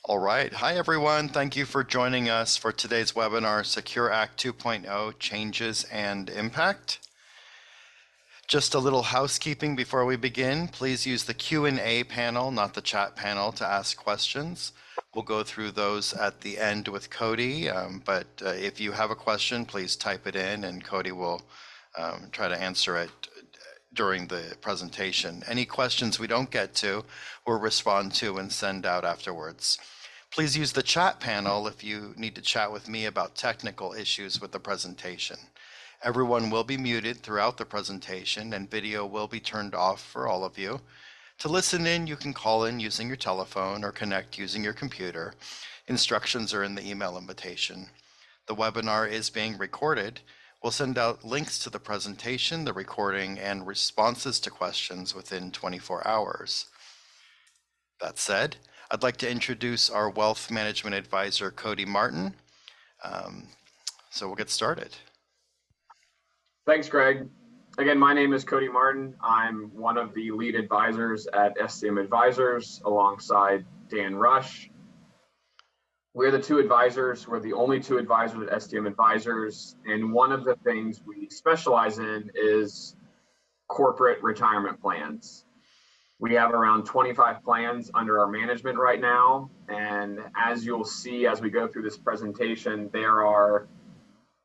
All right. Hi, everyone. Thank you for joining us for today's webinar, Secure Act 2.0 Changes and Impact. Just a little housekeeping before we begin. Please use the Q&A panel, not the chat panel, to ask questions. We'll go through those at the end with Cody, but if you have a question, please type it in and Cody will try to answer it during the presentation. Any questions we don't get to, we'll respond to and send out afterwards. Please use the chat panel if you need to chat with me about technical issues with the presentation. Everyone will be muted throughout the presentation and video will be turned off for all of you. To listen in, you can call in using your telephone or connect using your computer. Instructions are in the email invitation. The webinar is being recorded. We'll send out links to the presentation, the recording, and responses to questions within 24 hours. That said, I'd like to introduce our Wealth Management Advisor, Cody Martin. So we'll get started. Thanks, Greg. Again, my name is Cody Martin. I'm one of the lead advisors at SCM Advisors alongside Dan Rush. We're the two advisors. We're the only two advisors at SCM Advisors. And one of the things we specialize in is corporate retirement plans. We have around 25 plans under our management right now. And as you'll see as we go through this presentation, there are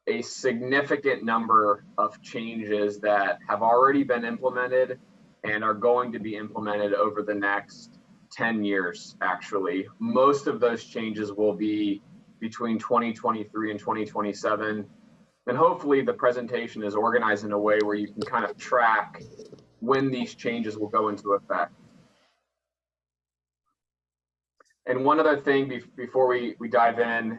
a significant number of changes that have already been implemented and are going to be implemented over the next 10 years, actually. Most of those changes will be between 2023 and 2027. And hopefully the presentation is organized in a way where you can kind of track when these changes will go into effect. And one other thing before we dive in,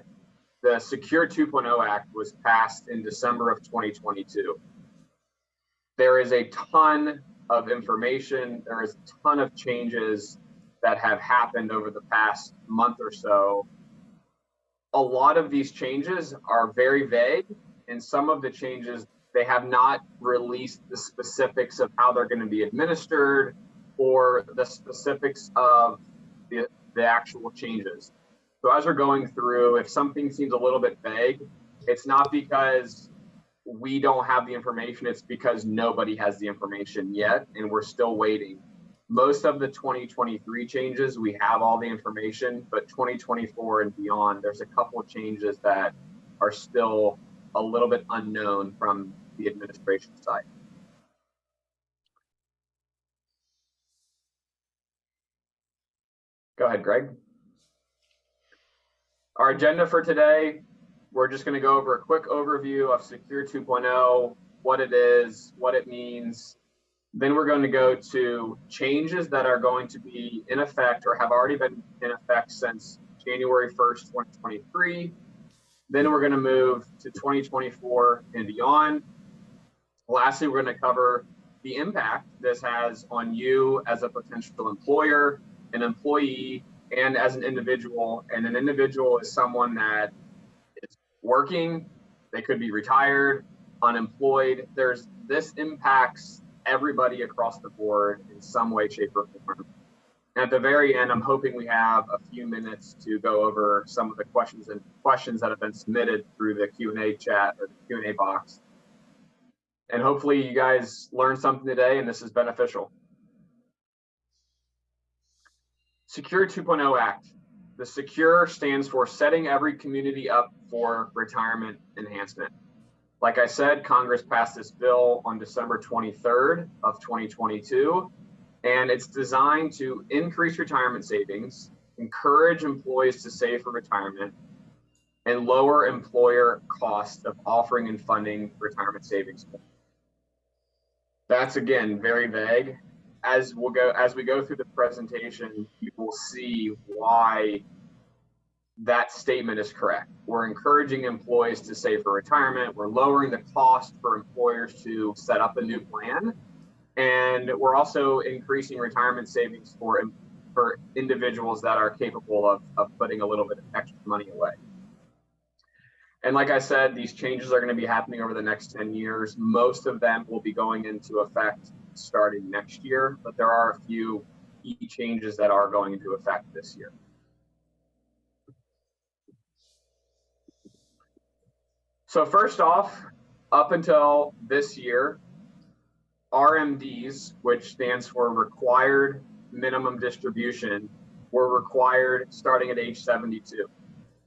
the Secure 2.0 Act was passed in December of 2022. There is a ton of information, there is a ton of changes that have happened over the past month or so. A lot of these changes are very vague, and some of the changes, they have not released the specifics of how they're going to be administered or the specifics of the actual changes. So as we're going through, if something seems a little bit vague, it's not because we don't have the information, it's because nobody has the information yet, and we're still waiting. Most of the 2023 changes, we have all the information, but 2024 and beyond, there's a couple of changes that are still a little bit unknown from the administration side. Go ahead, Greg. Our agenda for today, we're just going to go over a quick overview of Secure 2.0, what it is, what it means. Then we're going to go to changes that are going to be in effect or have already been in effect since January 1st, 2023. Then we're going to move to 2024 and beyond. Lastly, we're going to cover the impact this has on you as a potential employer, an employee, and as an individual. And an individual is someone that is working, they could be retired, unemployed. This impacts everybody across the board in some way, shape, or form. And at the very end, I'm hoping we have a few minutes to go over some of the questions that have been submitted through the Q&A chat or the Q&A box. And hopefully you guys learned something today and this is beneficial. Secure 2.0 Act. The SECURE stands for Setting Every Community Up for Retirement Enhancement. Like I said, Congress passed this bill on December 23rd of 2022, and it's designed to increase retirement savings, encourage employees to save for retirement, and lower employer costs of offering and funding retirement savings. That's, again, very vague. As we go through the presentation, you will see why that statement is correct. We're encouraging employees to save for retirement. We're lowering the cost for employers to set up a new plan. And we're also increasing retirement savings for individuals that are capable of putting a little bit of extra money away. And like I said, these changes are going to be happening over the next 10 years. Most of them will be going into effect starting next year, but there are a few key changes that are going into effect this year. So first off, up until this year, RMDs, which stands for required minimum distribution, were required starting at age 72.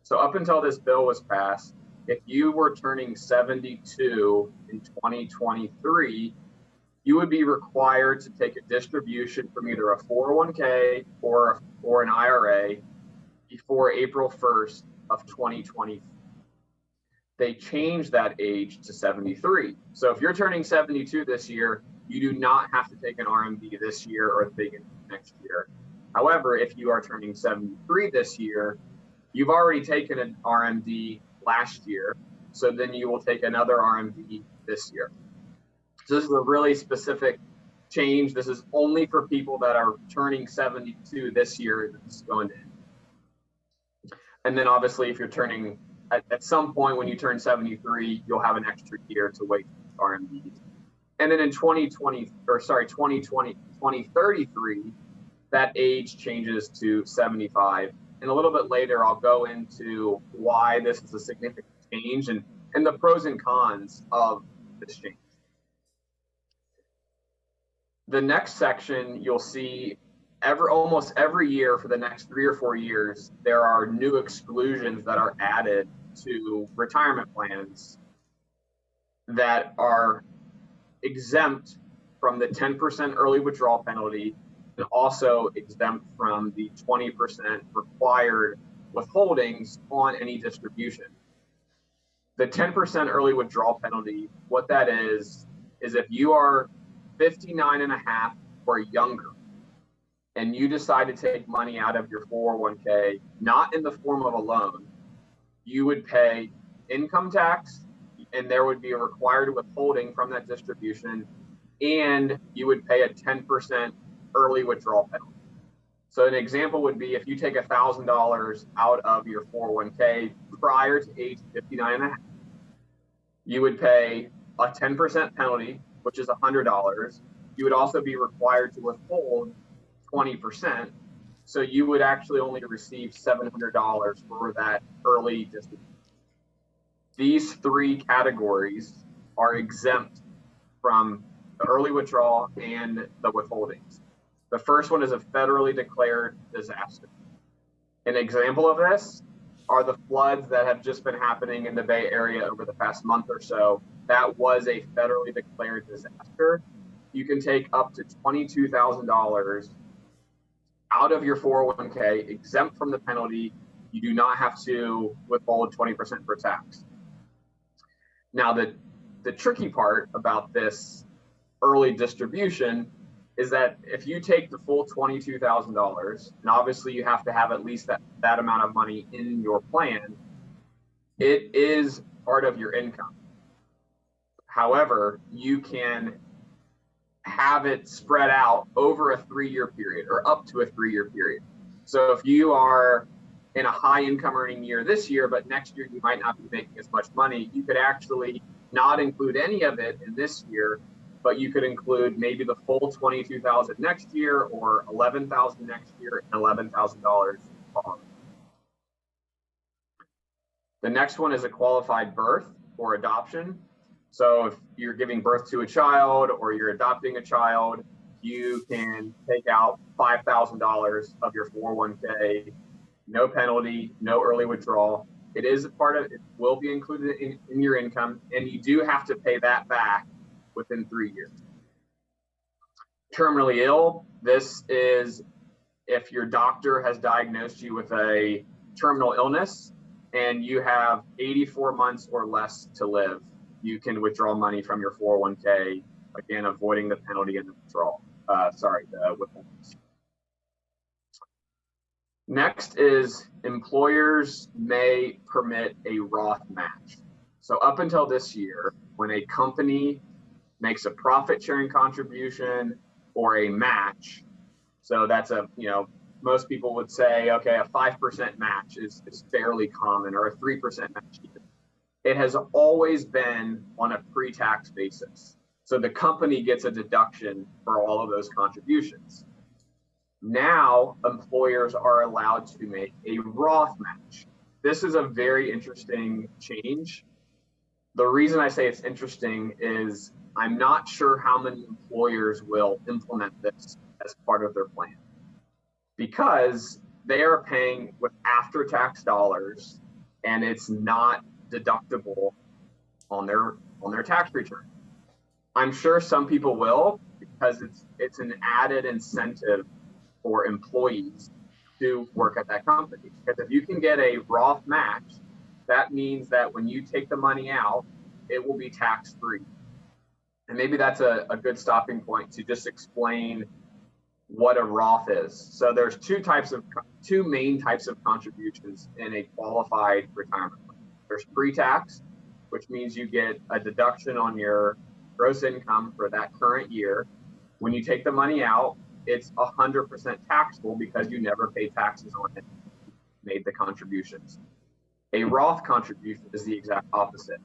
So up until this bill was passed, if you were turning 72 in 2023, you would be required to take a distribution from either a 401k or an IRA before April 1st of 2020. They changed that age to 73. So if you're turning 72 this year, you do not have to take an RMD this year or the beginning of next year. However, if you are turning 73 this year, you've already taken an RMD last year, so then you will take another RMD this year. So this is a really specific change. This is only for people that are turning 72 this year. This is going to end. And then obviously, if you're turning at some point when you turn 73, you'll have an extra year to wait for RMDs. And then in 2033, that age changes to 75. And a little bit later, I'll go into why this is a significant change and the pros and cons of this change. The next section, you'll see almost every year for the next 3 or 4 years, there are new exclusions that are added to retirement plans that are exempt from the 10% early withdrawal penalty and also exempt from the 20% required withholdings on any distribution. The 10% early withdrawal penalty, what that is if you are 59 and a half or younger and you decide to take money out of your 401k, not in the form of a loan, you would pay income tax and there would be a required withholding from that distribution, and you would pay a 10% early withdrawal penalty. So an example would be if you take $1,000 out of your 401k prior to age 59 and a half, you would pay a 10% penalty, which is $100. You would also be required to withhold 20%. So you would actually only receive $700 for that early distribution. These 3 categories are exempt from the early withdrawal and the withholdings. The first one is a federally declared disaster. An example of this are the floods that have just been happening in the Bay Area over the past month or so. That was a federally declared disaster. You can take up to $22,000 out of your 401k, exempt from the penalty. You do not have to withhold 20% for tax. Now, the tricky part about this early distribution is that if you take the full $22,000, and obviously you have to have at least that amount of money in your plan, it is part of your income. However, you can have it spread out over a 3-year period or up to a 3-year period. So if you are in a high income earning year this year, but next year you might not be making as much money, you could actually not include any of it in this year, but you could include maybe the full $22,000 next year or $11,000 next year and $11,000 following. The next one is a qualified birth or adoption. So if you're giving birth to a child or you're adopting a child, you can take out $5,000 of your 401k, no penalty, no early withdrawal. It is a part of it, will be included in your income, and you do have to pay that back within 3 years. Terminally ill, this is if your doctor has diagnosed you with a terminal illness and you have 84 months or less to live, you can withdraw money from your 401k, again, avoiding the penalty and the withdrawal. The withholdings. Next is employers may permit a Roth match. So up until this year, when a company makes a profit sharing contribution or a match, so that's most people would say, okay, a 5% match is fairly common, or a 3% match. It has always been on a pre-tax basis. So the company gets a deduction for all of those contributions. Now, employers are allowed to make a Roth match. This is a very interesting change. The reason I say it's interesting is I'm not sure how many employers will implement this as part of their plan, because they are paying with after-tax dollars and it's not deductible on their tax return. I'm sure some people will, because it's an added incentive for employees to work at that company. Because if you can get a Roth match, that means that when you take the money out, it will be tax-free. And maybe that's a good stopping point to just explain what a Roth is. So there's two main types of contributions in a qualified retirement plan. There's pre-tax, which means you get a deduction on your gross income for that current year. When you take the money out, it's 100% taxable because you never pay taxes on it, made the contributions. A Roth contribution is the exact opposite.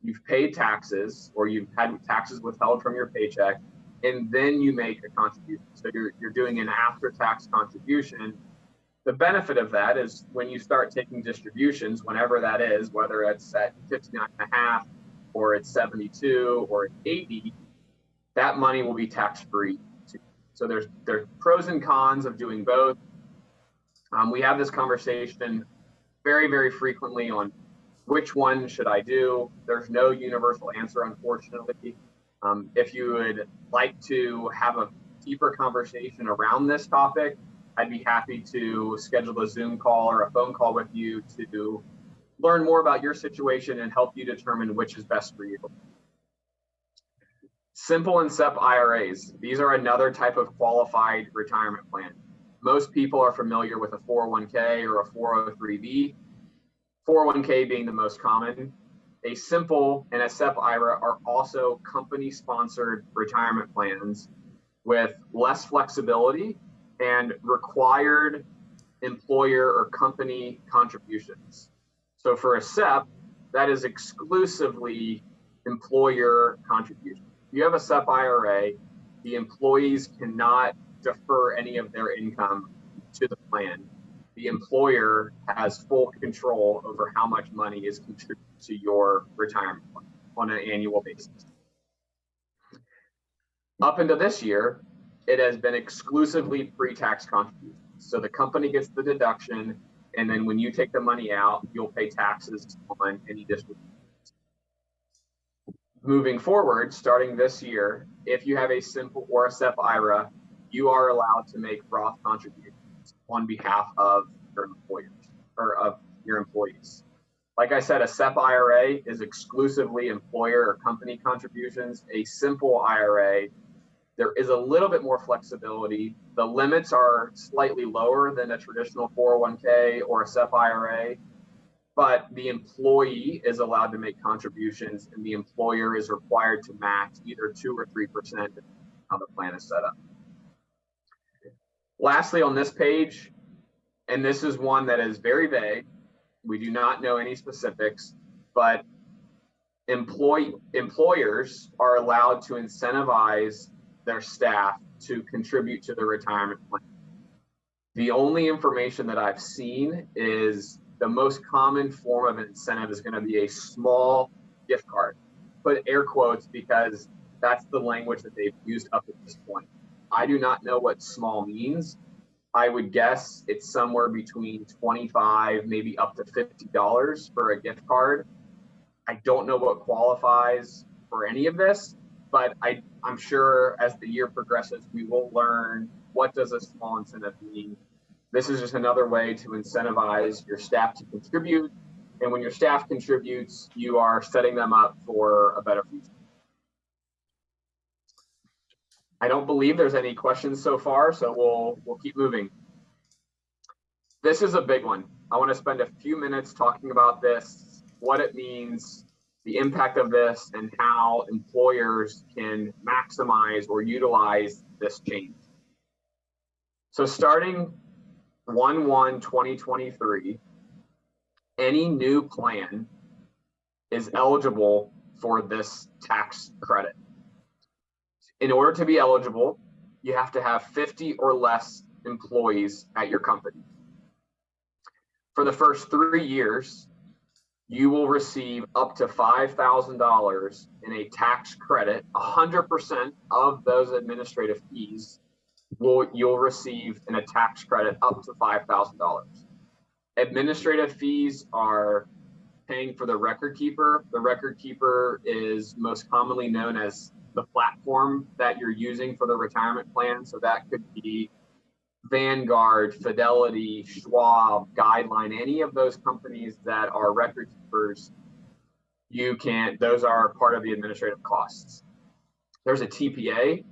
You've paid taxes, or you've had taxes withheld from your paycheck, and then you make a contribution. So you're doing an after-tax contribution. The benefit of that is when you start taking distributions, whenever that is, whether it's at 59.5 or it's 72 or it's 80, that money will be tax-free. So there's pros and cons of doing both. We have this conversation very, very frequently on which one should I do. There's no universal answer, unfortunately. If you would like to have a deeper conversation around this topic, I'd be happy to schedule a Zoom call or a phone call with you to learn more about your situation and help you determine which is best for you. Simple and SEP IRAs. These are another type of qualified retirement plan. Most people are familiar with a 401k or a 403b, 401k being the most common. A simple and a SEP IRA are also company-sponsored retirement plans with less flexibility and required employer or company contributions. So for a SEP, that is exclusively employer contribution. If you have a SEP IRA, the employees cannot defer any of their income to the plan. The employer has full control over how much money is contributed to your retirement plan on an annual basis. Up until this year, it has been exclusively pre-tax contributions. So the company gets the deduction, and then when you take the money out, you'll pay taxes on any distributions. Moving forward, starting this year, if you have a simple or a SEP IRA, you are allowed to make Roth contributions on behalf of your employers or of your employees. Like I said, a SEP IRA is exclusively employer or company contributions. A simple IRA, there is a little bit more flexibility. The limits are slightly lower than a traditional 401k or a SEP IRA, but the employee is allowed to make contributions and the employer is required to match either 2 or 3% how the plan is set up. Lastly, on this page, and this is one that is very vague, we do not know any specifics, but employers are allowed to incentivize their staff to contribute to the retirement plan. The only information that I've seen is the most common form of incentive is going to be a small gift card. Put air quotes because that's the language that they've used up at this point. I do not know what small means. I would guess it's somewhere between $25, maybe up to $50 for a gift card. I don't know what qualifies for any of this, but I'm sure as the year progresses, we will learn what does a small incentive mean. This is just another way to incentivize your staff to contribute. And when your staff contributes, you are setting them up for a better future. I don't believe there's any questions so far, so we'll keep moving. This is a big one. I want to spend a few minutes talking about this, what it means, the impact of this, and how employers can maximize or utilize this change. So starting 1/1/2023, any new plan is eligible for this tax credit. In order to be eligible, you have to have 50 or less employees at your company. For the first 3 years, you will receive up to $5,000 in a tax credit. 100% of those administrative fees you'll receive in a tax credit up to $5,000. Administrative fees are paying for the record keeper. The record keeper is most commonly known as the platform that you're using for the retirement plan. So that could be Vanguard, Fidelity, Schwab, Guideline, any of those companies that are record keepers, those are part of the administrative costs. There's a TPA,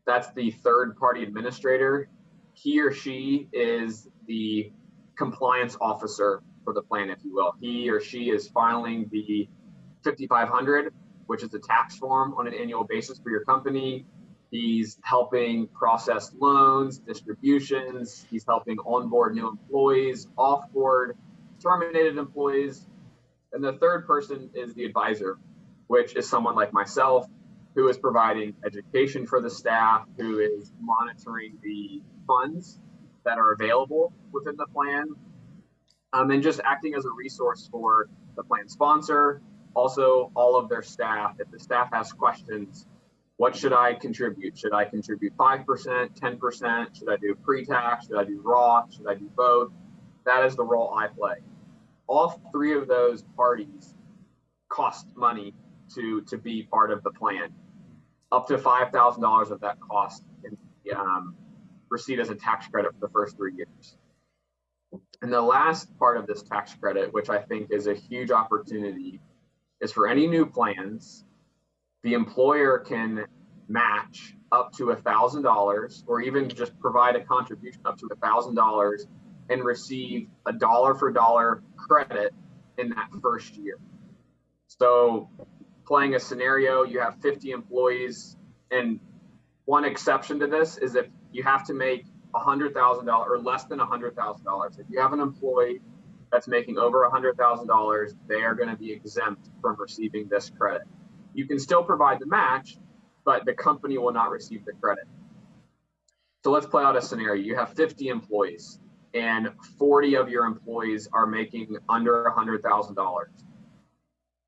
that's the third party administrator. He or she is the compliance officer for the plan, if you will. He or she is filing the 5500, which is a tax form on an annual basis for your company. He's helping process loans, distributions. He's helping onboard new employees, offboard terminated employees. And the third person is the advisor, which is someone like myself, who is providing education for the staff, who is monitoring the funds that are available within the plan, and just acting as a resource for the plan sponsor, also all of their staff. If the staff has questions, what should I contribute? Should I contribute 5%, 10%? Should I do pre-tax? Should I do Roth? Should I do both? That is the role I play. All three of those parties cost money to be part of the plan. Up to $5,000 of that cost can be received as a tax credit for the first 3 years. And the last part of this tax credit, which I think is a huge opportunity, is for any new plans, the employer can match up to $1,000 or even just provide a contribution up to $1,000 and receive a dollar for dollar credit in that first year. So playing a scenario, you have 50 employees, and one exception to this is if you have to make $100,000 or less than $100,000. If you have an employee that's making over $100,000, they are going to be exempt from receiving this credit. You can still provide the match, but the company will not receive the credit. So let's play out a scenario. You have 50 employees and 40 of your employees are making under $100,000.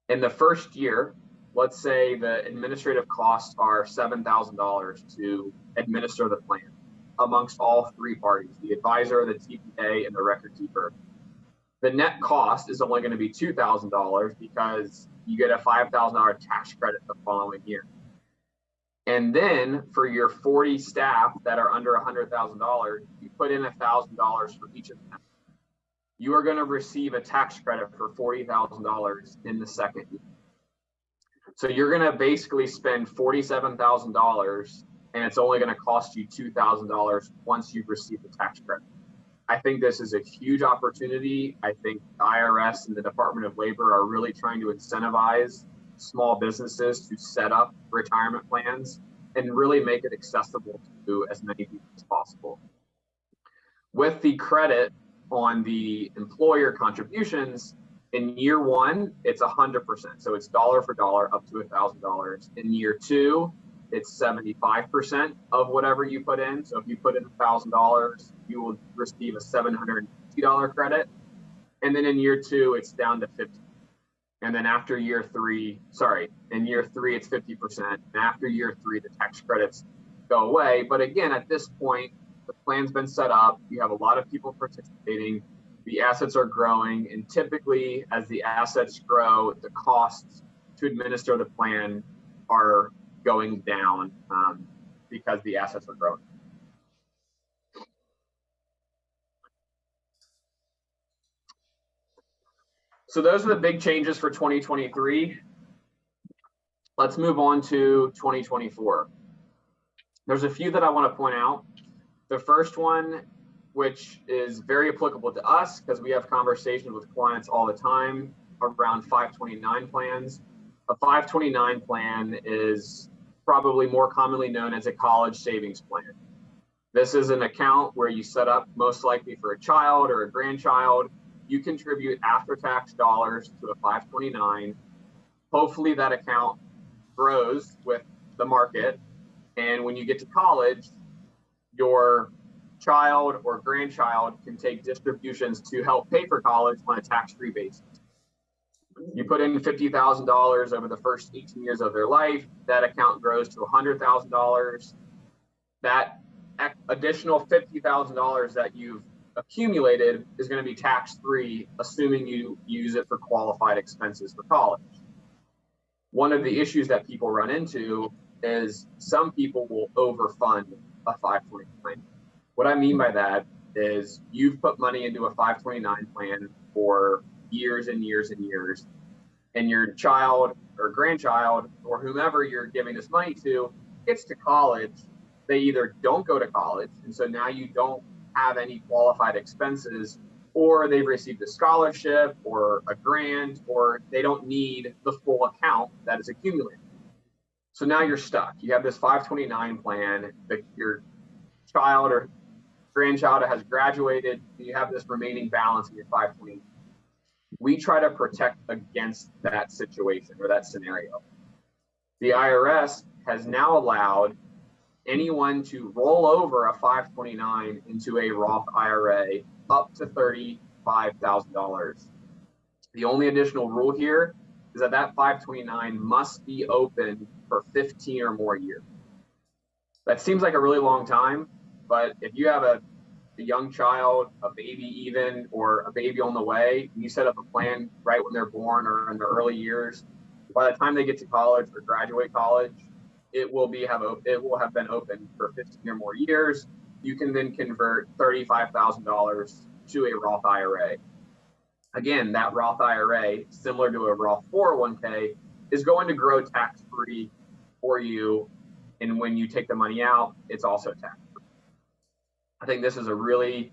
In the first year, let's say the administrative costs are $7,000 to administer the plan amongst all three parties, the advisor, the TPA, and the record keeper. The net cost is only going to be $2,000 because you get a $5,000 tax credit the following year. And then for your 40 staff that are under $100,000, you put in $1,000 for each of them. You are going to receive a tax credit for $40,000 in the second year. So you're going to basically spend $47,000, and it's only going to cost you $2,000 once you've received the tax credit. I think this is a huge opportunity. I think the IRS and the Department of Labor are really trying to incentivize small businesses to set up retirement plans and really make it accessible to as many people as possible. With the credit on the employer contributions, in year one, it's 100%. So it's dollar for dollar up to $1,000. In year two, it's 75% of whatever you put in. So if you put in $1,000, you will receive a $750 credit. And then in year two, it's down to 50. And then after year three, in year three, it's 50%. And after year three, the tax credits go away. But again, at this point, the plan's been set up. You have a lot of people participating. The assets are growing. And typically, as the assets grow, the costs to administer the plan are going down because the assets are growing. So those are the big changes for 2023. Let's move on to 2024. There's a few that I want to point out. The first one, which is very applicable to us because we have conversations with clients all the time around 529 plans. A 529 plan is probably more commonly known as a college savings plan. This is an account where you set up most likely for a child or a grandchild. You contribute after-tax dollars to a 529. Hopefully that account grows with the market. And when you get to college, your child or grandchild can take distributions to help pay for college on a tax-free basis. You put in $50,000 over the first 18 years of their life, that account grows to $100,000. That additional $50,000 that you've accumulated is going to be tax-free, assuming you use it for qualified expenses for college. One of the issues that people run into is some people will overfund a 529. What I mean by that is you've put money into a 529 plan for years and years and years, and your child or grandchild or whomever you're giving this money to gets to college. They either don't go to college, and so now you don't have any qualified expenses, or they've received a scholarship or a grant, or they don't need the full account that is accumulated. So now you're stuck. You have this 529 plan that your child or grandchild has graduated, and you have this remaining balance in your 529. We try to protect against that situation or that scenario. The IRS has now allowed anyone to roll over a 529 into a Roth IRA up to $35,000. The only additional rule here is that that 529 must be open for 15 or more years. That seems like a really long time, but if you have a young child, a baby even, or a baby on the way, and you set up a plan right when they're born or in their early years, by the time they get to college or graduate college, it will have been open for 15 or more years. You can then convert $35,000 to a Roth IRA. Again, that Roth IRA, similar to a Roth 401k, is going to grow tax-free for you. And when you take the money out, it's also tax-free. I think this is a really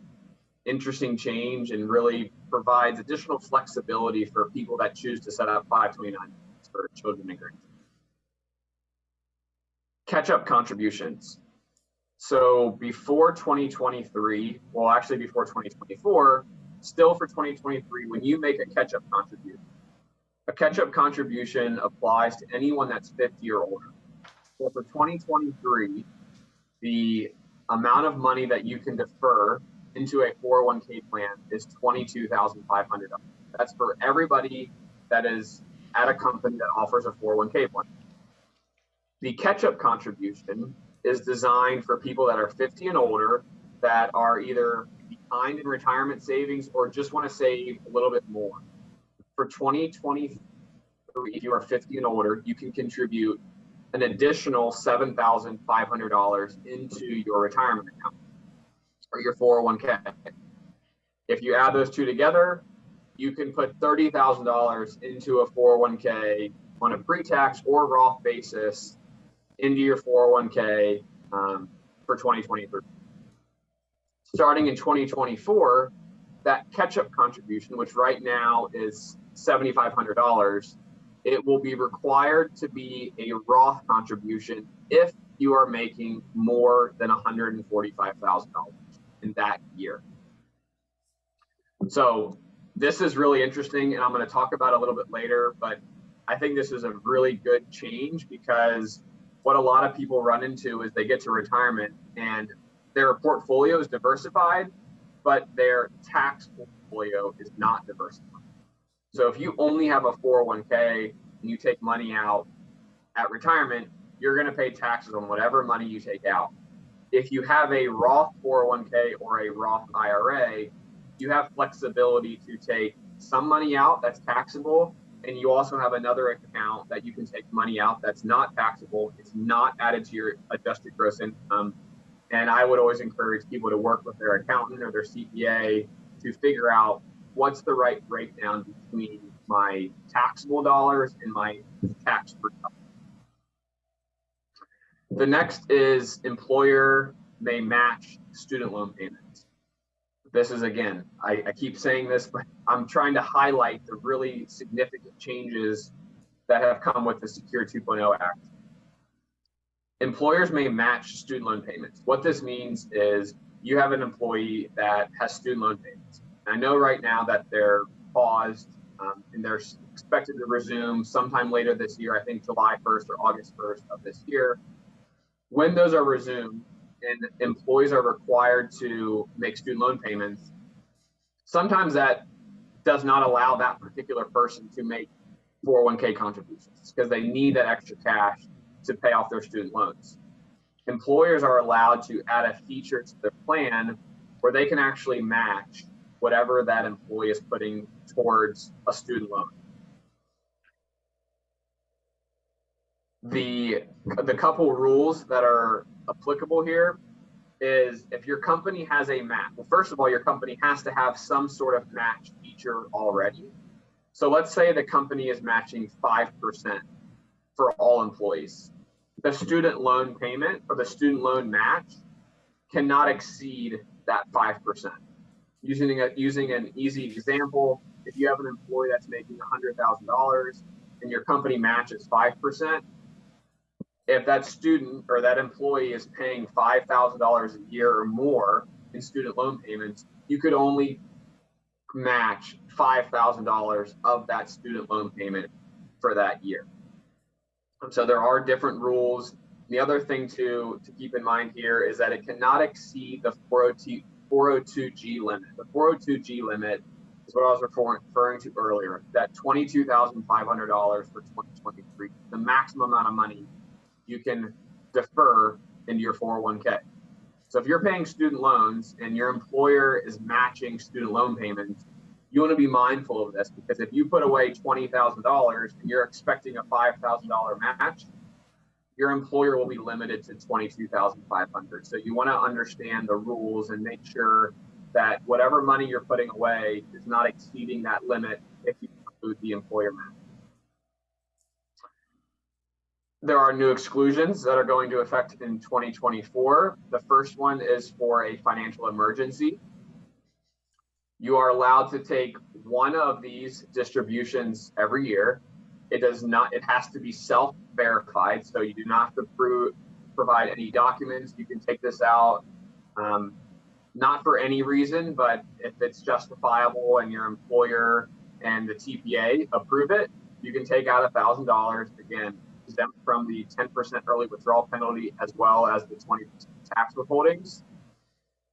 interesting change and really provides additional flexibility for people that choose to set up 529 for children and grandchildren. Catch-up contributions. So before 2023, well, actually before 2024, still for 2023, when you make a catch-up contribution applies to anyone that's 50 or older. So for 2023, the amount of money that you can defer into a 401k plan is $22,500. That's for everybody that is at a company that offers a 401k plan. The catch-up contribution is designed for people that are 50 and older that are either behind in retirement savings or just want to save a little bit more. For 2023, if you are 50 and older, you can contribute an additional $7,500 into your retirement account or your 401k. If you add those two together, you can put $30,000 into a 401k on a pre-tax or Roth basis into your 401k for 2023. Starting in 2024, that catch-up contribution, which right now is $7,500, it will be required to be a Roth contribution if you are making more than $145,000 in that year. So this is really interesting, and I'm going to talk about it a little bit later, but I think this is a really good change because what a lot of people run into is they get to retirement and their portfolio is diversified, but their tax portfolio is not diversified. So if you only have a 401k and you take money out at retirement, you're going to pay taxes on whatever money you take out. If you have a Roth 401k or a Roth IRA, you have flexibility to take some money out that's taxable, and you also have another account that you can take money out that's not taxable. It's not added to your adjusted gross income. And I would always encourage people to work with their accountant or their CPA to figure out what's the right breakdown between my taxable dollars and my tax-free dollars. The next is employer may match student loan payments. This is, again, I keep saying this, but I'm trying to highlight the really significant changes that have come with the Secure 2.0 Act. Employers may match student loan payments. What this means is you have an employee that has student loan payments. I know right now that they're paused and they're expected to resume sometime later this year, I think July 1st or August 1st of this year. When those are resumed and employees are required to make student loan payments, sometimes that does not allow that particular person to make 401k contributions because they need that extra cash to pay off their student loans. Employers are allowed to add a feature to their plan where they can actually match whatever that employee is putting towards a student loan. The couple rules that are applicable here is if your company has a match, well, first of all, your company has to have some sort of match feature already. So let's say the company is matching 5% for all employees. The student loan payment or the student loan match cannot exceed that 5%. Using an easy example, if you have an employee that's making $100,000 and your company matches 5%, if that student or that employee is paying $5,000 a year or more in student loan payments, you could only match $5,000 of that student loan payment for that year. So there are different rules. The other thing to keep in mind here is that it cannot exceed the 402G limit. The 402G limit is what I was referring to earlier, that $22,500 for 2023, the maximum amount of money you can defer into your 401k. So if you're paying student loans and your employer is matching student loan payments, you want to be mindful of this, because if you put away $20,000 and you're expecting a $5,000 match, your employer will be limited to $22,500. So you want to understand the rules and make sure that whatever money you're putting away is not exceeding that limit if you include the employer match. There are new exclusions that are going to affect in 2024. The first one is for a financial emergency. You are allowed to take one of these distributions every year. It has to be self-verified, so you do not have to provide any documents. You can take this out, not for any reason, but if it's justifiable and your employer and the TPA approve it, you can take out $1,000, again, exempt from the 10% early withdrawal penalty as well as the 20% tax withholdings.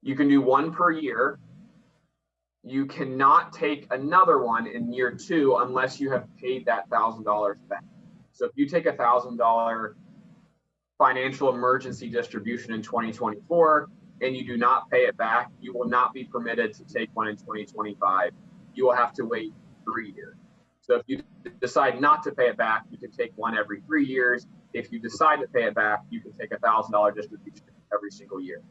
You can do one per year. You cannot take another one in year 2 unless you have paid that $1,000 back. So if you take a $1,000 financial emergency distribution in 2024 and you do not pay it back, you will not be permitted to take one in 2025. You will have to wait 3 years. So if you decide not to pay it back, you can take one every 3 years. If you decide to pay it back, you can take a $1,000 distribution every single year.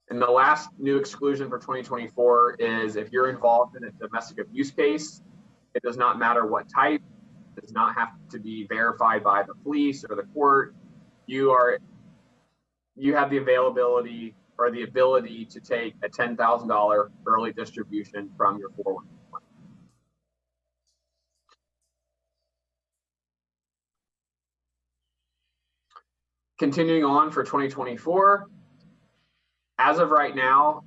And the last new exclusion for 2024 is if you're involved in a domestic abuse case, it does not matter what type, it does not have to be verified by the police or the court. You have the availability or the ability to take a $10,000 early distribution from your 401k. Continuing on for 2024, as of right now,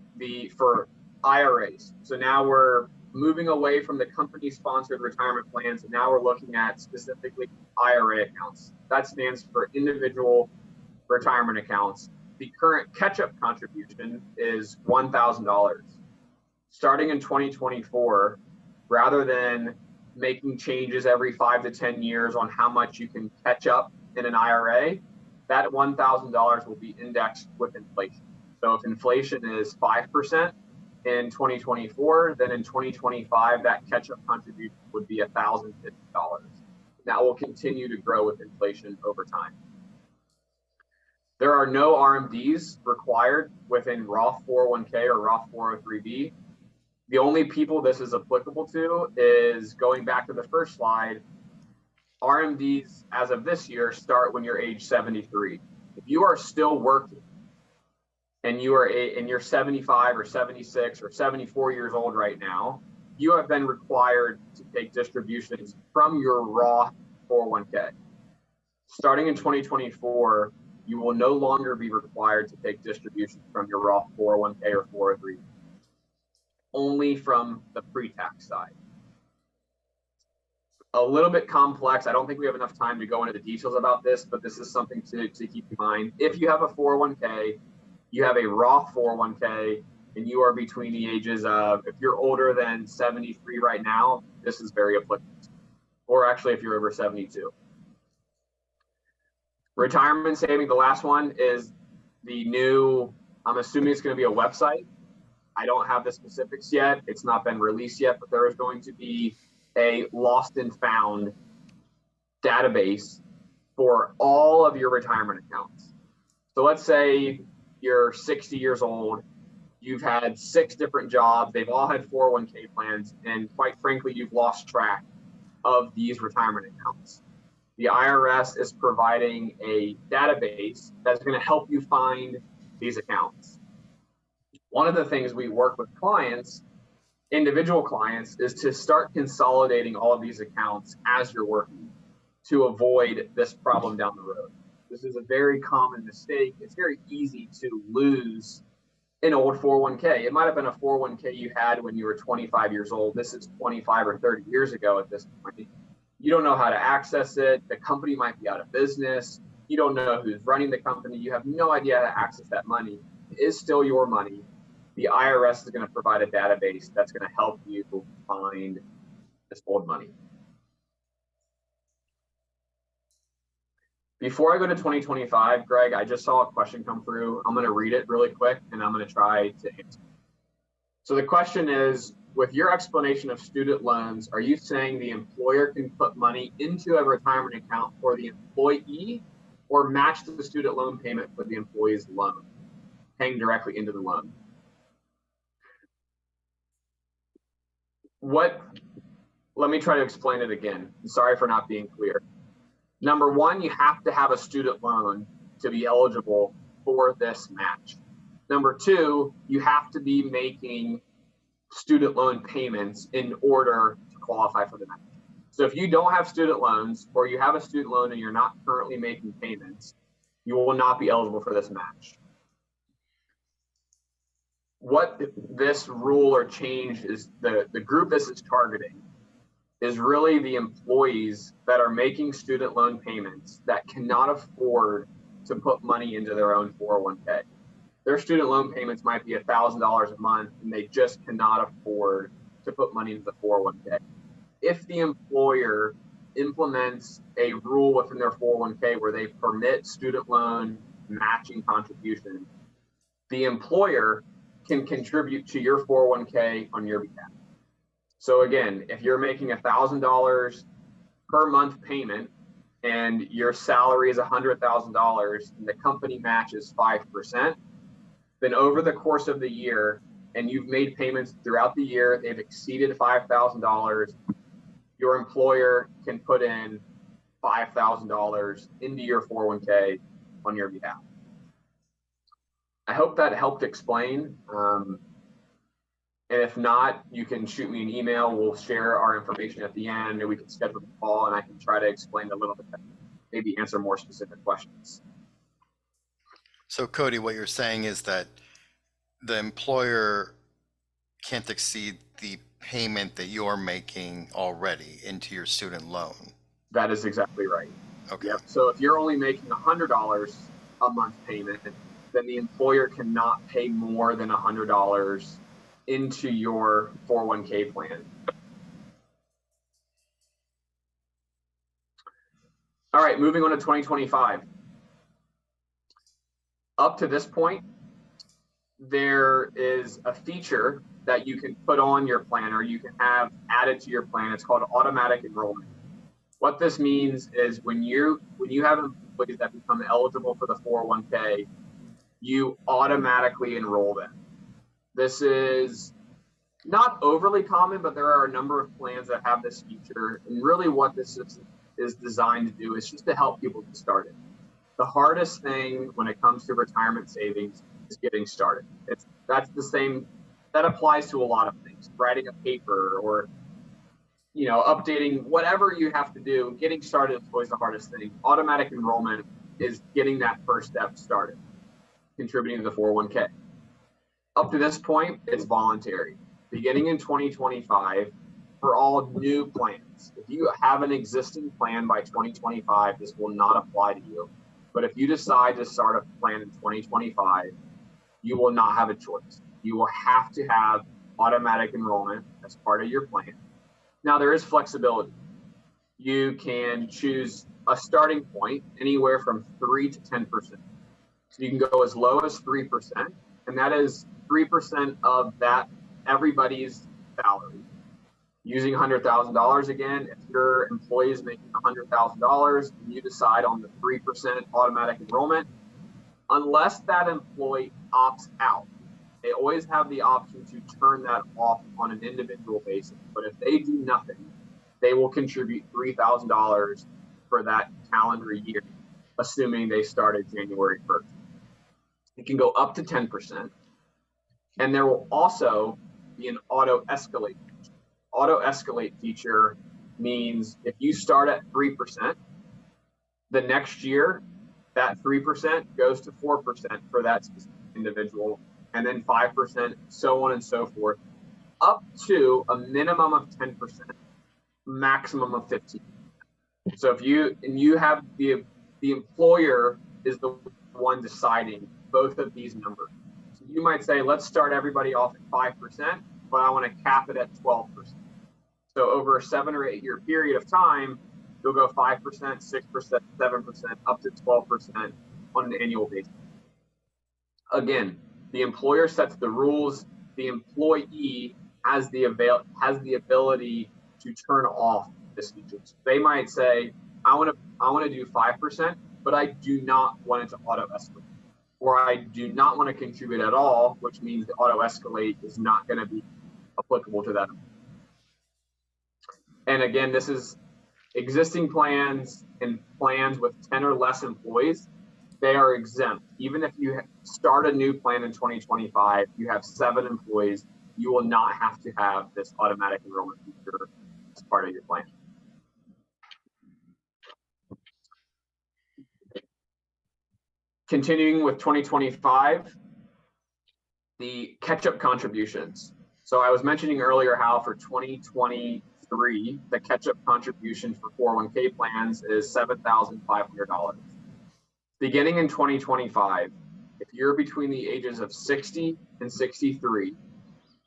for IRAs, so now we're moving away from the company-sponsored retirement plans, and now we're looking at specifically IRA accounts. That stands for individual retirement accounts. The current catch-up contribution is $1,000. Starting in 2024, rather than making changes every 5 to 10 years on how much you can catch up in an IRA, that $1,000 will be indexed with inflation. So if inflation is 5% in 2024, then in 2025, that catch-up contribution would be $1,050. That will continue to grow with inflation over time. There are no RMDs required within Roth 401k or Roth 403b. The only people this is applicable to is, going back to the first slide, RMDs as of this year start when you're age 73. If you are still working and you're 75 or 76 or 74 years old right now, you have been required to take distributions from your Roth 401k. Starting in 2024, you will no longer be required to take distributions from your Roth 401k or 403, only from the pre-tax side. A little bit complex. I don't think we have enough time to go into the details about this, but this is something to keep in mind. If you have a 401k, you have a Roth 401k, and you are between the ages of, if you're older than 73 right now, this is very applicable. Or actually, if you're over 72. Retirement saving, the last one is the new, I'm assuming it's going to be a website. I don't have the specifics yet. It's not been released yet, but there is going to be a lost and found database for all of your retirement accounts. So let's say you're 60 years old, you've had 6 different jobs, they've all had 401k plans, and quite frankly, you've lost track of these retirement accounts. The IRS is providing a database that's going to help you find these accounts. One of the things we work with clients, individual clients, is to start consolidating all of these accounts as you're working to avoid this problem down the road. This is a very common mistake. It's very easy to lose an old 401k. It might have been a 401k you had when you were 25 years old. This is 25 or 30 years ago at this point. You don't know how to access it. The company might be out of business. You don't know who's running the company. You have no idea how to access that money. It is still your money. The IRS is going to provide a database that's going to help you find this old money. Before I go to 2025, Greg, I just saw a question come through. I'm going to read it really quick, and I'm going to try to answer. So the question is, with your explanation of student loans, are you saying the employer can put money into a retirement account for the employee or match the student loan payment for the employee's loan, paying directly into the loan? Let me try to explain it again. I'm sorry for not being clear. Number one, you have to have a student loan to be eligible for this match. Number two, you have to be making student loan payments in order to qualify for the match. So if you don't have student loans, or you have a student loan and you're not currently making payments, you will not be eligible for this match. What this rule or change is, the group this is targeting is really the employees that are making student loan payments that cannot afford to put money into their own 401k. Their student loan payments might be $1,000 a month, and they just cannot afford to put money into the 401k. If the employer implements a rule within their 401k where they permit student loan matching contribution, the employer can contribute to your 401k on your behalf. So again, if you're making $1,000 per month payment and your salary is $100,000 and the company matches 5%, then over the course of the year, and you've made payments throughout the year, they've exceeded $5,000, your employer can put in $5,000 into your 401k on your behalf. I hope that helped explain. And if not, you can shoot me an email. We'll share our information at the end, and we can schedule a call, and I can try to explain a little bit, maybe answer more specific questions. So Cody, what you're saying is that the employer can't exceed the payment that you're making already into your student loan. That is exactly right. Okay. Yep. So if you're only making $100 a month payment, then the employer cannot pay more than $100 into your 401k plan. All right, moving on to 2025. Up to this point, there is a feature that you can put on your plan, or you can have added to your plan. It's called automatic enrollment. What this means is when you have employees that become eligible for the 401k, you automatically enroll them. This is not overly common, but there are a number of plans that have this feature. And really what this is designed to do is just to help people get started. The hardest thing when it comes to retirement savings is getting started. That applies to a lot of things. Writing a paper, or updating whatever you have to do. Getting started is always the hardest thing. Automatic enrollment is getting that first step started, contributing to the 401k. Up to this point, it's voluntary. Beginning in 2025, for all new plans, if you have an existing plan by 2025, this will not apply to you. But if you decide to start a plan in 2025, you will not have a choice. you will have to have automatic enrollment as part of your plan. Now, there is flexibility. You can choose a starting point anywhere from 3 to 10%. So you can go as low as 3%, and that is 3% of that everybody's salary. Using $100,000 again, if your employee is making $100,000 and you decide on the 3% automatic enrollment, unless that employee opts out, they always have the option to turn that off on an individual basis. But if they do nothing, they will contribute $3,000 for that calendar year, assuming they started January 1st. It can go up to 10%. And there will also be an auto escalate. Auto escalate feature means if you start at 3%, the next year, that 3% goes to 4% for that specific individual, and then 5%, so on and so forth, up to a minimum of 10%, maximum of 15%. So if you have the employer is the one deciding both of these numbers. So you might say, let's start everybody off at 5%, but I want to cap it at 12%. So over a 7 or 8 year period of time, you'll go 5%, 6%, 7%, up to 12% on an annual basis. Again, the employer sets the rules. The employee has the ability to turn off this feature. So they might say, I want to do 5%, but I do not want it to auto escalate, or I do not want to contribute at all, which means the auto escalate is not going to be applicable to that. And again, this is existing plans and plans with 10 or less employees. They are exempt. Even if you start a new plan in 2025, you have 7 employees, you will not have to have this automatic enrollment feature as part of your plan. Continuing with 2025, the catch-up contributions. So I was mentioning earlier how for 2023, the catch-up contribution for 401k plans is $7,500. Beginning in 2025, if you're between the ages of 60 and 63,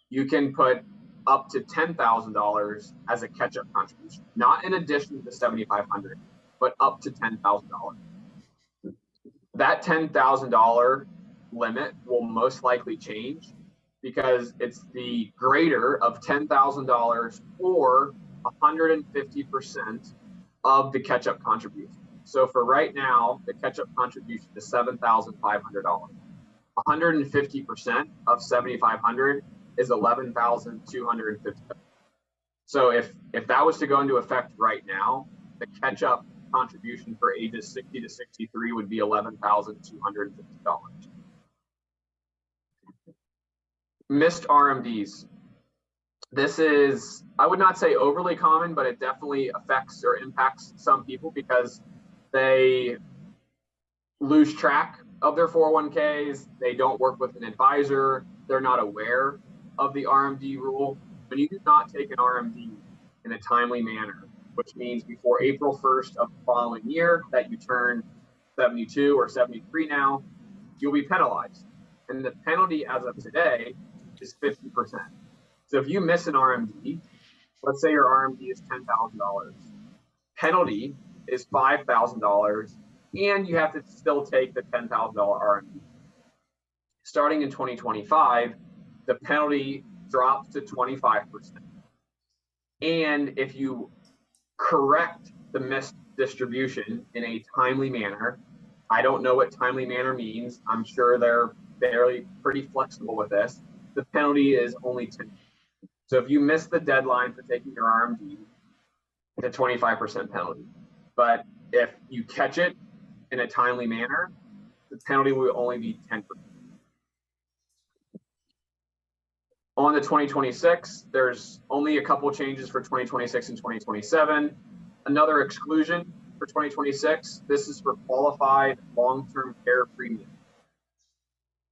you can put up to $10,000 as a catch-up contribution, not in addition to the $7,500, but up to $10,000. That $10,000 limit will most likely change because it's the greater of $10,000 or 150% of the catch-up contribution. So for right now, the catch-up contribution is $7,500. 150% of $7,500 is $11,250. So if that was to go into effect right now, the catch-up contribution for ages 60 to 63 would be $11,250. Missed RMDs. This is, I would not say overly common, but it definitely affects or impacts some people because they lose track of their 401ks. They don't work with an advisor. They're not aware of the RMD rule. When you do not take an RMD in a timely manner, which means before April 1st of the following year that you turn 72 or 73 now, you'll be penalized. And the penalty as of today is 50%. So if you miss an RMD, let's say your RMD is $10,000, penalty is $5,000, and you have to still take the $10,000 RMD. Starting in 2025, the penalty drops to 25%. And if you correct the missed distribution in a timely manner, I don't know what timely manner means. I'm sure they're pretty flexible with this. The penalty is only 10%. So if you miss the deadline for taking your RMD, it's a 25% penalty. But if you catch it in a timely manner, the penalty will only be 10%. On the 2026, there's only a couple changes for 2026 and 2027. Another exclusion for 2026, this is for qualified long-term care premium.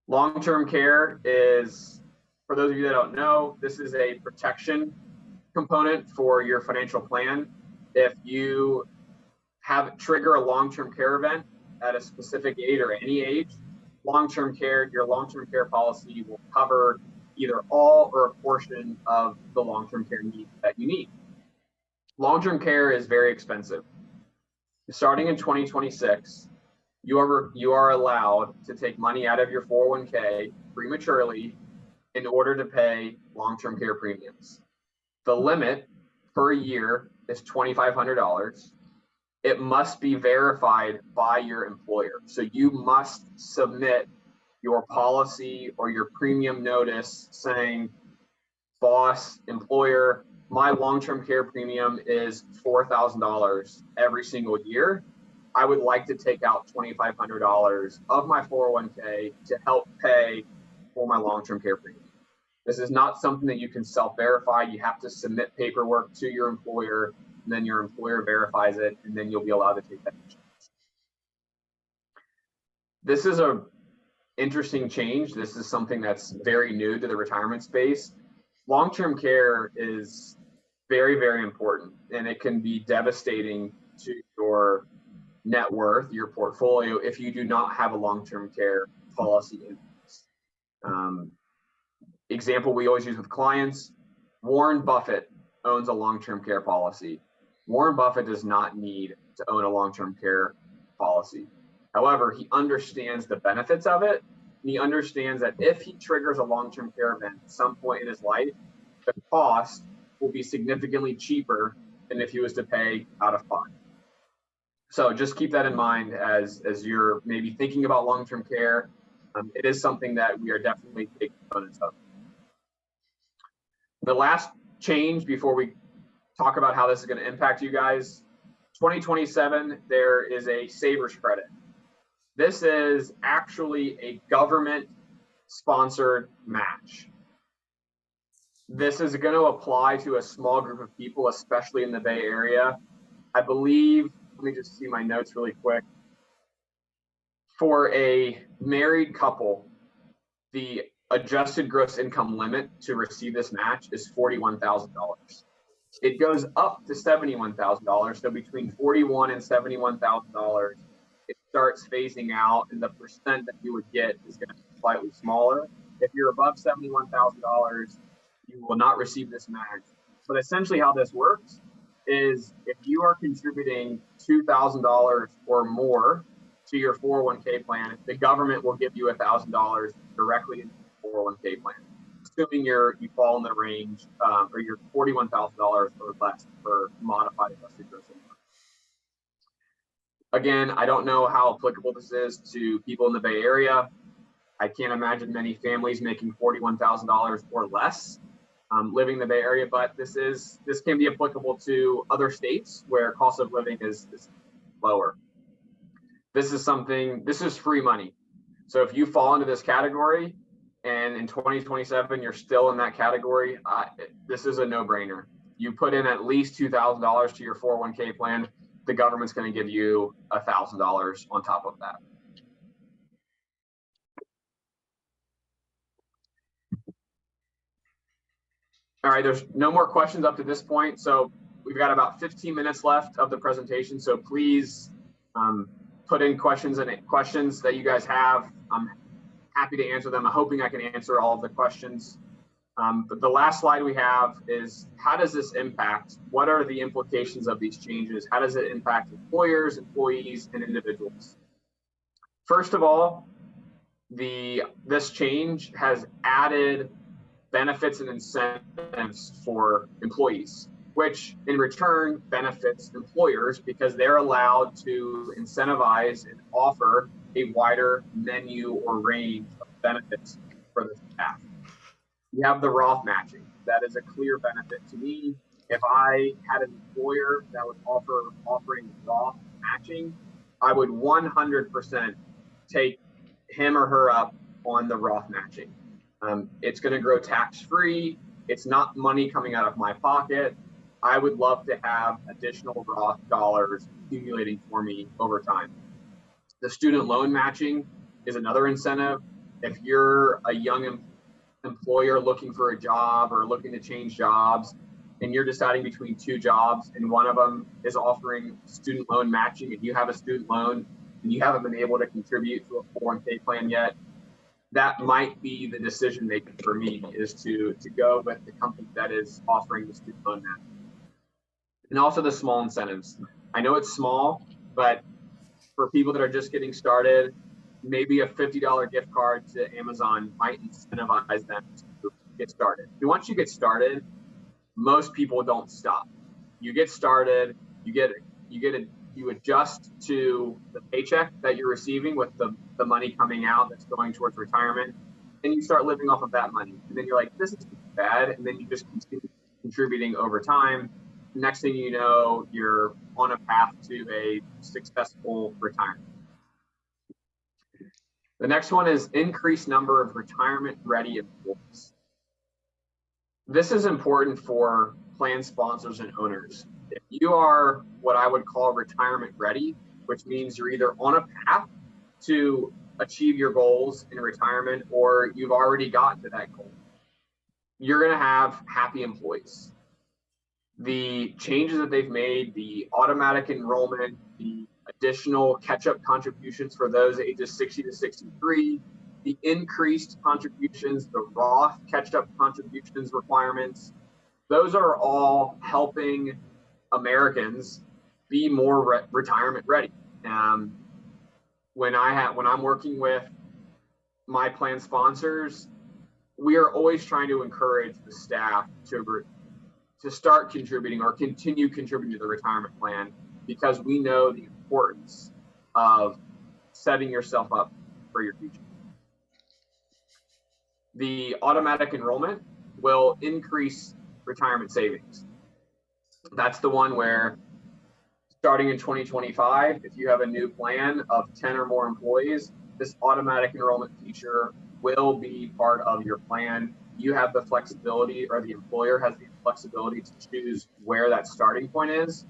Long-term care is, for those of you that don't know, this is a protection component for your financial plan. If you trigger a long-term care event at a specific age or any age, your long-term care policy will cover either all or a portion of the long-term care needs that you need. Long-term care is very expensive. Starting in 2026, you are allowed to take money out of your 401k prematurely in order to pay long-term care premiums. The limit per year is $2,500. It must be verified by your employer. So you must submit your policy or your premium notice saying, boss, employer, my long-term care premium is $4,000 every single year. I would like to take out $2,500 of my 401k to help pay for my long-term care premium. This is not something that you can self-verify. You have to submit paperwork to your employer, and then your employer verifies it, and then you'll be allowed to take that insurance. This is a interesting change. This is something that's very new to the retirement space. Long-term care is very, very important, and it can be devastating to your net worth, your portfolio, if you do not have a long-term care policy in place. Example we always use with clients, Warren Buffett owns a long-term care policy. Warren Buffett does not need to own a long-term care policy. However, he understands the benefits of it. He understands that if he triggers a long-term care event at some point in his life, the cost will be significantly cheaper than if he was to pay out of pocket. So just keep that in mind as you're maybe thinking about long-term care. It is something that we are definitely big components of. The last change before we talk about how this is going to impact you guys, 2027, there is a Savers credit. This is actually a government-sponsored match. This is going to apply to a small group of people, especially in the Bay Area. I believe, let me just see my notes really quick. For a married couple, the adjusted gross income limit to receive this match is $41,000. It goes up to $71,000. So between $41,000 and $71,000, it starts phasing out, and the percent that you would get is going to be slightly smaller. If you're above $71,000, you will not receive this match. But essentially how this works is if you are contributing $2,000 or more to your 401k plan, the government will give you $1,000 directly into the 401k plan, assuming you fall in the range or you're $41,000 or less for modified adjusted gross income. Again, I don't know how applicable this is to people in the Bay Area. I can't imagine many families making $41,000 or less living in the Bay Area, but this can be applicable to other states where cost of living is lower. This is free money. So if you fall into this category and in 2027 you're still in that category, this is a no-brainer. You put in at least $2,000 to your 401k plan, the government's going to give you $1,000 on top of that. All right, there's no more questions up to this point. So we've got about 15 minutes left of the presentation. So please put in questions that you guys have. I'm happy to answer them. I'm hoping I can answer all of the questions. But the last slide we have is, how does this impact? What are the implications of these changes? How does it impact employers, employees, and individuals? First of all, this change has added benefits and incentives for employees, which in return benefits employers because they're allowed to incentivize and offer a wider menu or range of benefits for the staff. You have the Roth matching. That is a clear benefit to me. If I had an employer that was offering Roth matching, I would 100% take him or her up on the Roth matching. It's going to grow tax-free. It's not money coming out of my pocket. I would love to have additional Roth dollars accumulating for me over time. The student loan matching is another incentive. If you're a young employer looking for a job or looking to change jobs, and you're deciding between two jobs and one of them is offering student loan matching, and you have a student loan and you haven't been able to contribute to a 401k plan yet, that might be the decision making for me, is to go with the company that is offering the student loan match. And also the small incentives. I know it's small, but for people that are just getting started, maybe a $50 gift card to Amazon might incentivize them to get started. And once you get started, most people don't stop. You get started, you adjust to the paycheck that you're receiving with the money coming out that's going towards retirement, and you start living off of that money. And then you're like, this is bad. And then you just continue contributing over time. Next thing you know, you're on a path to a successful retirement. The next one is increased number of retirement-ready employees. This is important for plan sponsors and owners. If you are what I would call retirement ready, which means you're either on a path to achieve your goals in retirement or you've already gotten to that goal, you're going to have happy employees. The changes that they've made, the automatic enrollment, the additional catch-up contributions for those ages 60 to 63, the increased contributions, the Roth catch-up contributions requirements, those are all helping Americans be more retirement ready. When I'm working with my plan sponsors, we are always trying to encourage the staff to start contributing or continue contributing to the retirement plan, because we know the importance of setting yourself up for your future. The automatic enrollment will increase retirement savings. That's the one where starting in 2025, if you have a new plan of 10 or more employees, this automatic enrollment feature will be part of your plan. You have the flexibility, or the employer has the flexibility to choose where that starting point is.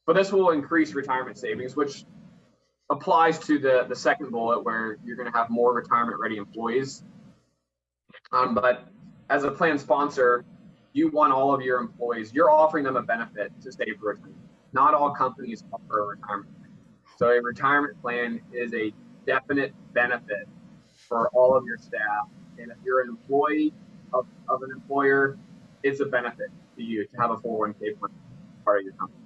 But this will increase retirement savings, which applies to the second bullet, where you're going to have more retirement ready employees. But as a plan sponsor, you want all of your employees, you're offering them a benefit to save for retirement. Not all companies offer a retirement plan. So a retirement plan is a definite benefit for all of your staff. And if you're an employee of an employer, it's a benefit to you to have a 401k plan part of your company.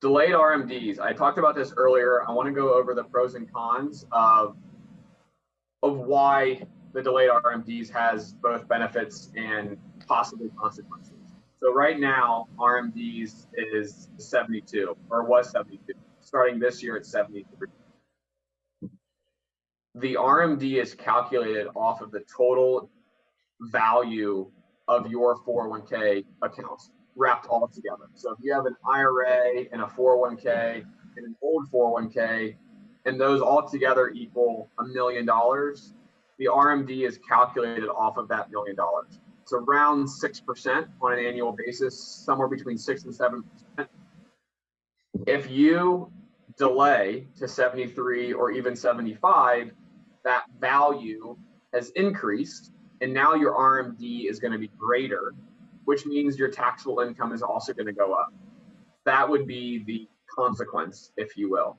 Delayed RMDs. I talked about this earlier. I want to go over the pros and cons of why the delayed RMDs has both benefits and possibly consequences. So right now, RMDs is 72, or was 72. Starting this year, it's 73. The RMD is calculated off of the total value of your 401k accounts wrapped all together. So if you have an IRA and a 401k and an old 401k, and those all together equal $1 million, the RMD is calculated off of that $1 million. It's around 6% on an annual basis, somewhere between 6 and 7%. If you delay to 73 or even 75, that value has increased, and now your RMD is going to be greater, which means your taxable income is also going to go up. That would be the consequence, if you will.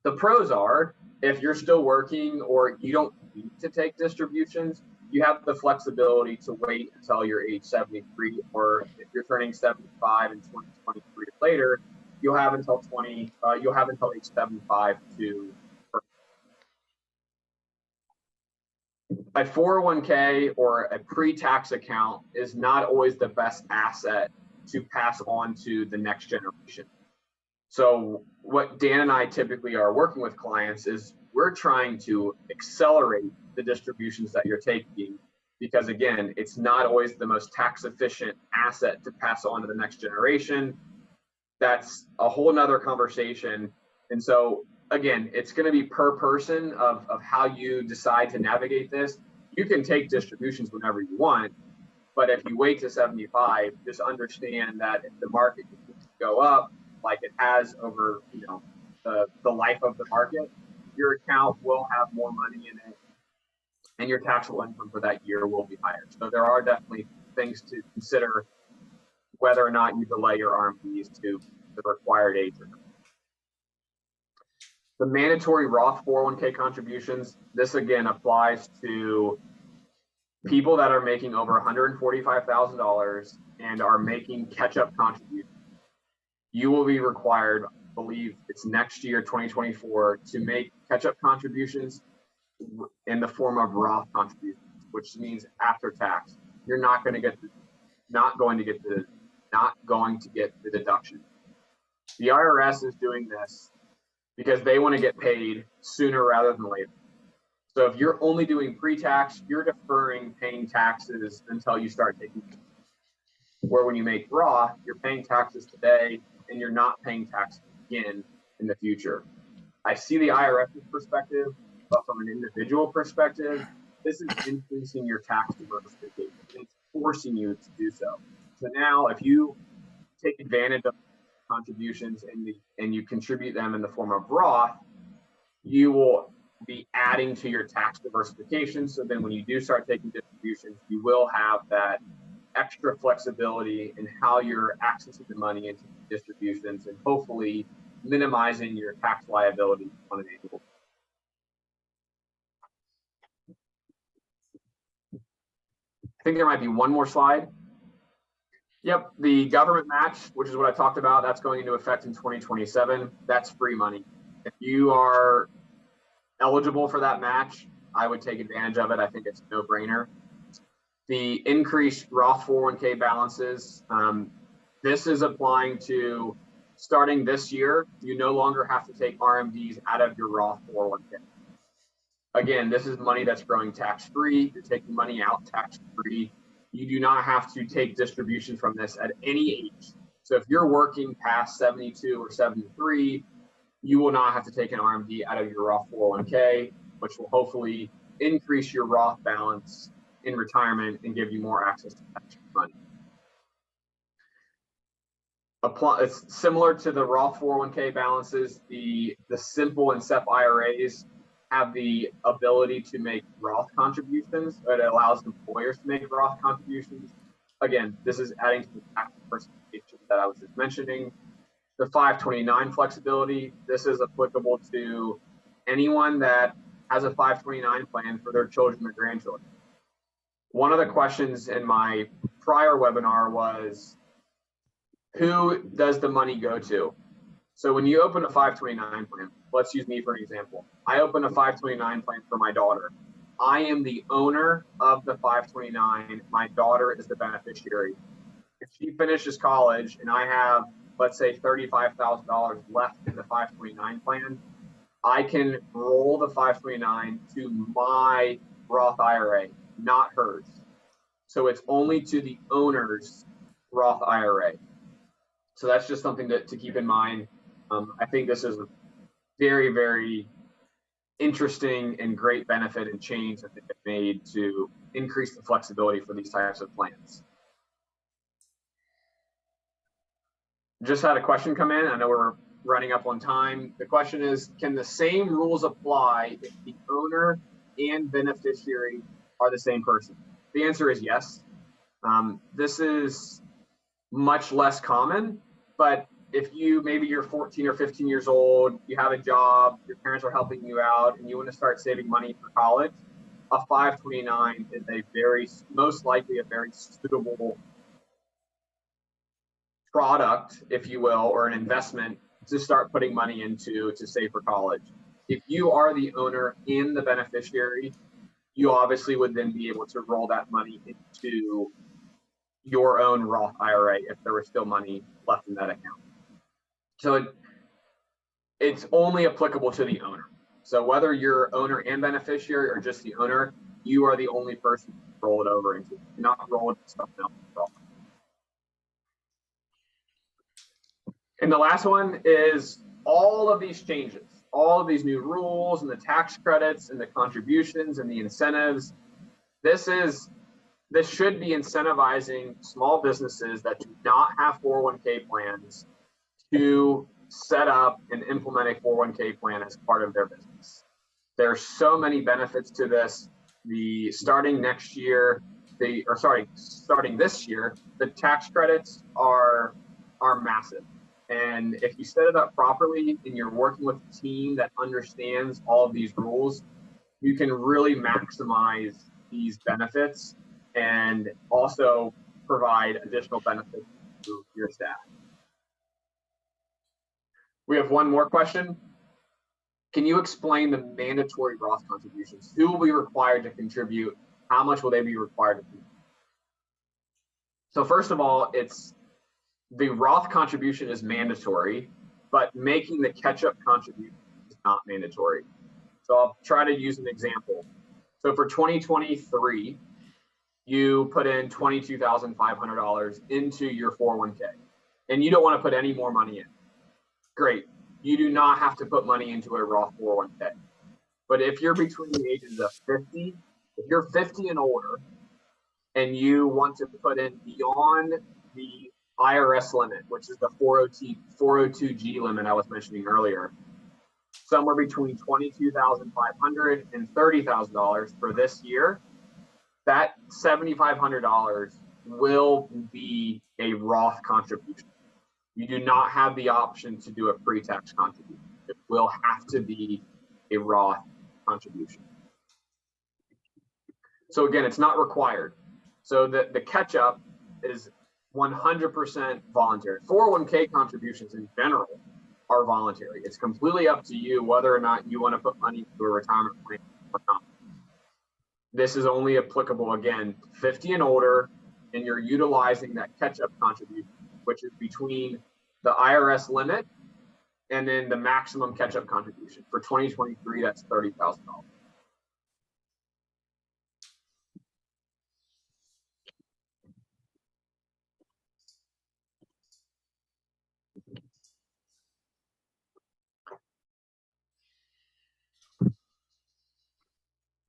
The pros are, if you're still working or you don't need to take distributions, you have the flexibility to wait until you're age 73, or if you're turning 75 in 2023 later, you'll have until age 75 to. A 401k or a pre-tax account is not always the best asset to pass on to the next generation. So what Dan and I typically are working with clients is we're trying to accelerate the distributions that you're taking, because again, it's not always the most tax efficient asset to pass on to the next generation. That's a whole nother conversation. And so again, it's going to be per person of how you decide to navigate this. You can take distributions whenever you want, but if you wait to 75, just understand that if the market continues to go up like it has over the life of the market, your account will have more money in it, and your taxable income for that year will be higher. So there are definitely things to consider whether or not you delay your RMDs to the required age or not. The mandatory Roth 401k contributions, this again applies to people that are making over $145,000 and are making catch-up contributions. You will be required, I believe it's next year, 2024, to make catch-up contributions in the form of Roth contributions, which means after tax. You're not going to get the deduction. The IRS is doing this because they want to get paid sooner rather than later. So if you're only doing pre-tax, you're deferring paying taxes until you start taking. Where when you make Roth, you're paying taxes today and you're not paying taxes again in the future. I see the IRS's perspective, but from an individual perspective, this is increasing your tax diversification. It's forcing you to do so. So now if you take advantage of contributions and you contribute them in the form of Roth, you will be adding to your tax diversification. So then when you do start taking distributions, you will have that extra flexibility in how you're accessing the money into distributions and hopefully minimizing your tax liability on an annual. I think there might be one more slide. Yep, the government match, which is what I talked about, that's going into effect in 2027. That's free money. If you are eligible for that match, I would take advantage of it. I think it's a no-brainer. The increased Roth 401k balances, this is applying to starting this year. You no longer have to take RMDs out of your Roth 401k. Again, this is money that's growing tax-free. You're taking money out tax-free. You do not have to take distributions from this at any age. So if you're working past 72 or 73, you will not have to take an RMD out of your Roth 401k, which will hopefully increase your Roth balance in retirement and give you more access to tax money. It's similar to the Roth 401k balances. The simple and SEP IRAs have the ability to make Roth contributions. It allows employers to make Roth contributions. Again, this is adding to the tax diversification that I was just mentioning. The 529 flexibility, this is applicable to anyone that has a 529 plan for their children or grandchildren. One of the questions in my prior webinar was, who does the money go to? So when you open a 529 plan, let's use me for an example. I open a 529 plan for my daughter. I am the owner of the 529. My daughter is the beneficiary. If she finishes college and I have, let's say, $35,000 left in the 529 plan, I can roll the 529 to my Roth IRA, not hers. So it's only to the owner's Roth IRA. So that's just something to keep in mind. I think this is a very, very interesting and great benefit and change that they've made to increase the flexibility for these types of plans. Just had a question come in. I know we're running up on time. The question is, can the same rules apply if the owner and beneficiary are the same person? The answer is yes. This is much less common, but if maybe you're 14 or 15 years old, you have a job, your parents are helping you out, and you want to start saving money for college, a 529 is most likely a very suitable product, if you will, or an investment to start putting money into to save for college. If you are the owner and the beneficiary, you obviously would then be able to roll that money into your own Roth IRA if there was still money left in that account. So it's only applicable to the owner. So whether you're owner and beneficiary or just the owner, you are the only person to roll it over into, not roll it into something else. And the last one is all of these changes, all of these new rules and the tax credits and the contributions and the incentives. This should be incentivizing small businesses that do not have 401k plans to set up and implement a 401k plan as part of their business. There are so many benefits to this. Starting this year, the tax credits are massive. And if you set it up properly and you're working with a team that understands all of these rules, you can really maximize these benefits and also provide additional benefits to your staff. We have one more question. Can you explain the mandatory Roth contributions? Who will be required to contribute? How much will they be required to contribute? So first of all, the Roth contribution is mandatory, but making the catch-up contribution is not mandatory. So I'll try to use an example. So for 2023, you put in $22,500 into your 401k, and you don't want to put any more money in. Great. You do not have to put money into a Roth 401k. But if you're between the ages of 50, if you're 50 and older, and you want to put in beyond the IRS limit, which is the 402G limit I was mentioning earlier, somewhere between $22,500 and $30,000 for this year, that $7,500 will be a Roth contribution. You do not have the option to do a pre-tax contribution. It will have to be a Roth contribution. So again, it's not required. So the catch-up is 100% voluntary. 401k contributions in general are voluntary. It's completely up to you whether or not you want to put money into a retirement plan or not. This is only applicable, again, 50 and older, and you're utilizing that catch-up contribution, which is between the IRS limit and then the maximum catch-up contribution. For 2023, that's $30,000.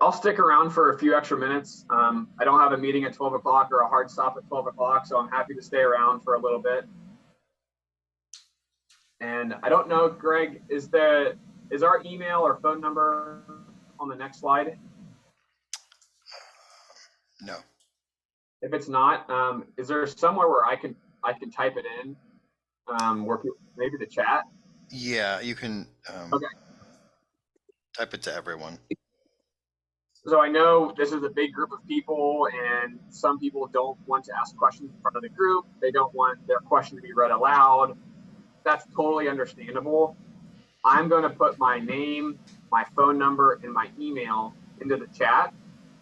I'll stick around for a few extra minutes. I don't have a meeting at 12 o'clock or a hard stop at 12 o'clock, so I'm happy to stay around for a little bit. And I don't know, Greg, is our email or phone number on the next slide? No. If it's not, is there somewhere where I can type it in, where people, maybe the chat? Yeah, you can Okay. type it to everyone. So I know this is a big group of people, and some people don't want to ask questions in front of the group. They don't want their question to be read aloud. That's totally understandable. I'm going to put my name, my phone number, and my email into the chat.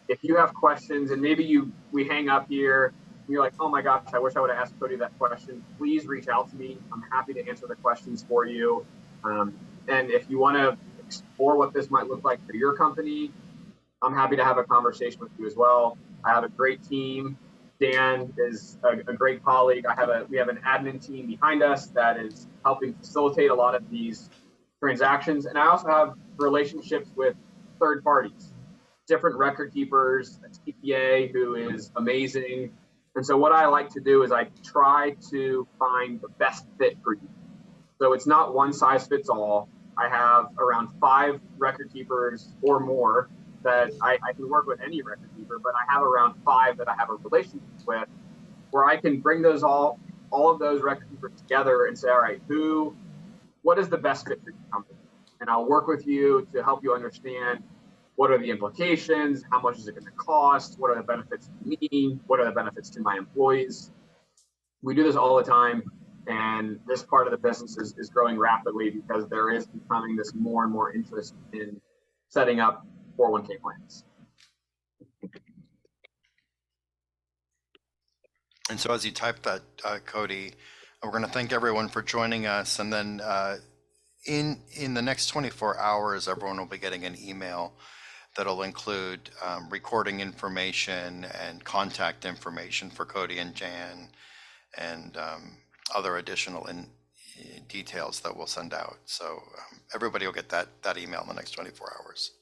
If you have questions, and maybe we hang up here, and you're like, oh my gosh, I wish I would have asked Cody that question, please reach out to me. I'm happy to answer the questions for you. And if you want to explore what this might look like for your company, I'm happy to have a conversation with you as well. I have a great team. Dan is a great colleague. We have an admin team behind us that is helping facilitate a lot of these transactions. And I also have relationships with third parties, different record keepers, a TPA who is amazing. And so what I like to do is I try to find the best fit for you. So it's not one size fits all. I have around 5 record keepers or more that I can work with any record keeper, but I have around 5 that I have a relationship with, where I can bring those all of those record keepers together and say, all right, what is the best fit for your company? And I'll work with you to help you understand what are the implications, how much is it going to cost, what are the benefits to me, what are the benefits to my employees. We do this all the time, and this part of the business is growing rapidly because there is becoming this more and more interest in setting up 401k plans. And so as you type that, Cody, we're going to thank everyone for joining us. And then in the next 24 hours, everyone will be getting an email that'll include recording information and contact information for Cody and Jan, and other additional details that we'll send out. So everybody will get that email in the next 24 hours.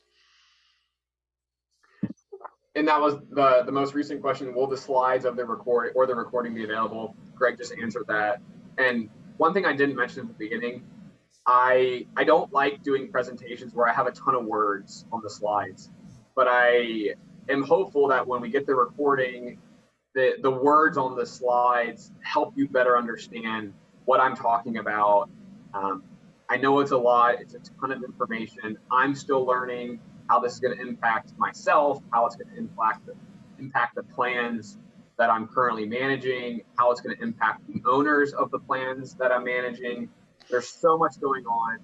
And that was the most recent question. Will the slides of the recording be available? Greg just answered that. And one thing I didn't mention at the beginning, I don't like doing presentations where I have a ton of words on the slides, but I am hopeful that when we get the recording, the words on the slides help you better understand what I'm talking about. I know it's a lot, it's a ton of information. I'm still learning how this is going to impact myself, how it's going to impact the plans that I'm currently managing, how it's going to impact the owners of the plans that I'm managing. There's so much going on.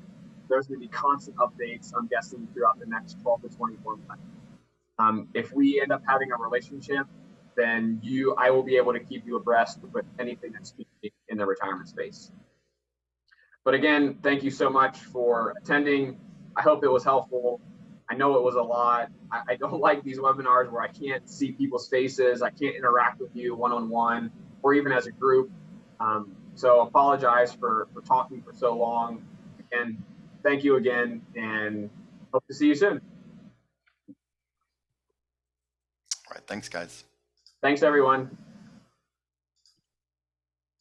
There's going to be constant updates, I'm guessing, throughout the next 12 to 24 months. If we end up having a relationship, then I will be able to keep you abreast with anything that's in the retirement space. But again, thank you so much for attending. I hope it was helpful. I know it was a lot. I don't like these webinars where I can't see people's faces. I can't interact with you one-on-one or even as a group. So apologize for talking for so long. Again, thank you again, and hope to see you soon. All right, thanks, guys. Thanks, everyone.